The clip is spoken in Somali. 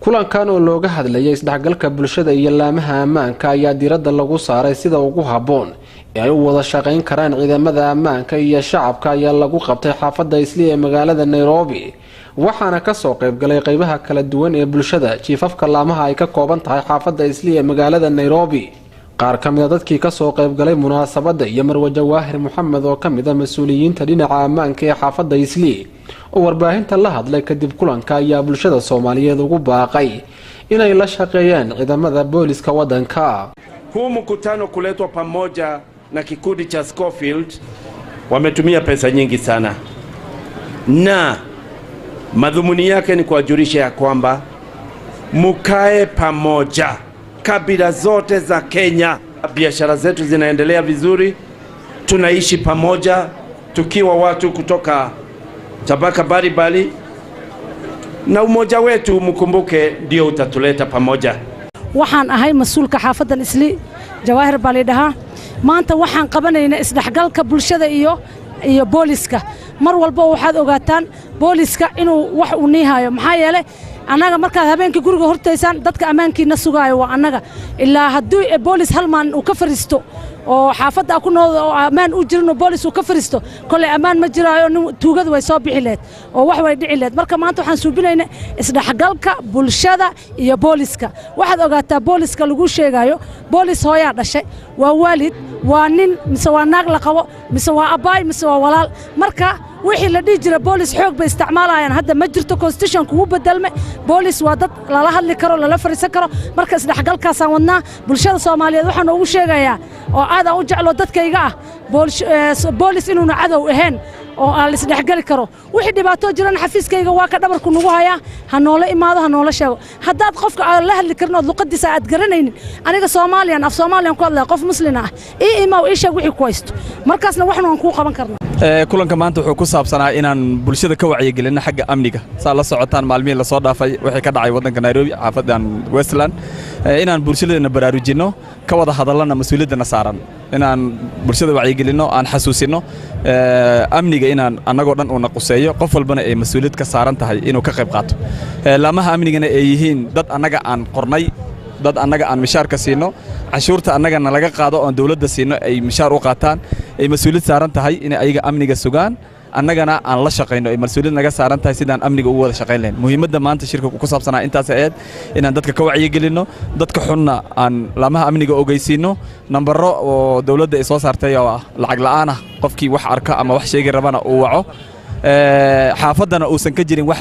kulankan oo looga hadlayay isdhexgalka bulshada iyo laamaha ammaanka ayaa diiradda lagu saaray sida ugu haboon ee ay u wada shaqeyn karaan ciidamada ammaanka iyo shacabka ayaa lagu qabtay xaafadda Islii ee magaalada Nairobi waxaana ka soo qayb galay qaybaha kala duwan ee bulshada jiifafka laamaha ay ka kooban tahay xaafadda Islii ee magaalada Nairobi qaar ka mid ah dadkii ka soo qayb galay munaasabada iyo Marwo Jawaahir Maxamed oo ka mid ah mas'uuliyiinta dhinaca ammaanka ee xaafadda Islii oo warbaahinta la hadlay kadib kulanka ayaa bulshada Soomaaliyeed ugu baaqay inay la shaqeeyaan ciidamada booliska wadanka. Huu mkutano kuletwa pamoja na kikundi cha Scofield wametumia pesa nyingi sana, na madhumuni yake ni kuwajulisha ya kwamba mukae pamoja, kabila zote za Kenya. Biashara zetu zinaendelea vizuri, tunaishi pamoja tukiwa watu kutoka tabaka mbalimbali, na umoja wetu mkumbuke ndio utatuleta pamoja. waxaan ahay mas'uulka xaafadda Islii Jawaahir Balidaha maanta waxaan qabanaynaa isdhexgalka bulshada iyo booliska. mar walba waxaad ogaataan booliska inuu wax u nihayo maxaa yeelay anaga markaad habeenkii guriga hortaysan dadka ammaankiina sugaayo waa anaga ilaa haddii boolis hal maan uu ka fariisto oo xaafadda ku nool oo ammaan u jirno boolis uu ka fariisto kale ammaan ma jiraayo tuugada way soo bixi leed oo wax way dhici leed. marka maanta waxaan suubinaynaa isdhexgalka bulshada iyo booliska. waxaad ogaataa booliska lagu sheegayo boolis hooyaa dhashay waa waalid waa nin mise waa naag la qabo mise waa abaay mise waa walaal. marka wixii la dhigi jiray boolis xoog bay isticmaalayaan hadda ma jirto constitution kugu bedelmay. boolis waa dad lala hadli karo lala fariisan karo. marka isdhexgalkaas aan wadnaa bulshada Soomaaliyeed waxaan ugu sheegayaa oo aad u jeclo dadkayga ah boolis inuu cadow ahayn oo aan la isdhexgali karo. wixii dhibaato jirana xafiiskayga waa ka dhabarku nagu haya ha noola imaado ha noola sheego. haddaad qofka aan la hadli karin oo luqadiisa aad garanaynin aniga Soomaaliyan af Soomaaliyan ku hadlaa qof muslim ah iimaw ii sheeg wixii ku haysto markaasna waxaan ku qaban karnaa. kulanka maanta wuxuu ku saabsanaa inaan bulshada ka wacyigelino xagga amniga saa la socotaan maalmihiin la soo dhaafay wixii ka dhacay wadanka Nairobi xaafadan Westland inaan bulshada baraarujino ka wada hadalana mas'uuliyadna saaran inaan bulshada wacyigelino aan xasuusino amniga inaan anagoo dhan u naqoseeyo qof walbana ay mas'uuliyad ka saaran tahay inuu ka qayb qaato. laamaha amnigana ay yihiin dad anaga aan qornay dad anaga aan mishaarka siino cashuurta anagana laga qaado oo dawladda siino ay mishaar u qaataan ay mas'uuliyad saaran tahay in ayaga amniga sugaan annagana aan la shaqeyno ay mas'uuliyad naga saaran tahay sidaan amniga ugu wada shaqeyn lahayn. muhiimadda maanta shirka ku saabsanaa intaas ay inaan dadka ka wacyigelino dadka xunna aan laamaha amniga ogeysiino nambaro oo dawladda ay soo saartay oo lacag la'aan ah qofkii wax arka ama wax sheegi rabana uu waco xaafadana uusan ka jirin wax